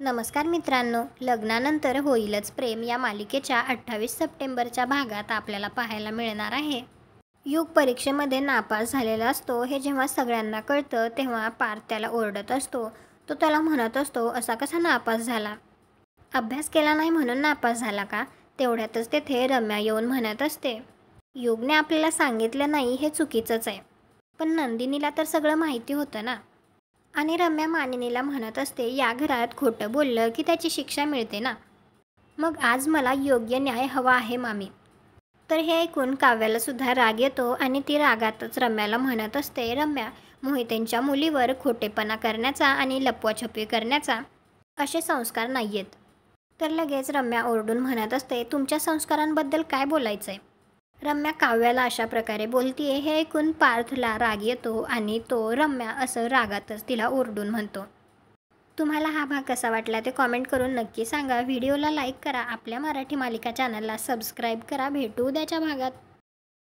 नमस्कार मित्रांनो, लग्नानंतर होईलच प्रेम या मालिकेच्या 28 सप्टेंबरच्या भागात आपल्याला पाहायला मिळणार आहे. युग परीक्षेमध्ये नापास झालेला असतो हे जेव्हा सगळ्यांना कळतं तेव्हा पार्थ त्याला ओरडत असतो. तो त्याला म्हणत असतो, असा कसा नापास झाला? अभ्यास केला नाही म्हणून नापास झाला का? तेवढ्यातच तेथे रम्या येऊन म्हणत असते, युगने आपल्याला सांगितलं नाही हे चुकीचंच आहे. पण नंदिनीला तर सगळं माहिती होतं ना. आणि रम्या मानिनीला म्हणत असते, या घरात खोटं बोललं की त्याची शिक्षा मिळते ना. मग आज मला योग्य न्याय हवा आहे मामी. तर हे ऐकून काव्याला सुद्धा राग येतो आणि ती रागातच रम्याला म्हणत असते, रम्या, मोहितेंच्या मुलीवर खोटेपणा करण्याचा आणि लपवाछपवी करण्याचा असे संस्कार नाही आहेत. तर लगेच रम्या ओरडून म्हणत असते, तुमच्या संस्कारांबद्दल काय बोलायचं आहे? रम्या काव्याला अशा प्रकारे बोलतीये हे ऐकून पार्थला राग येतो आणि तो रम्या असं रागातच तिला ओरडून म्हणतो. तुम्हाला हा भाग कसा वाटला ते कॉमेंट करून नक्की सांगा. व्हिडिओला लाईक करा. आपल्या मराठी मालिका चॅनलला सबस्क्राईब करा. भेटू उद्याच्या भागात.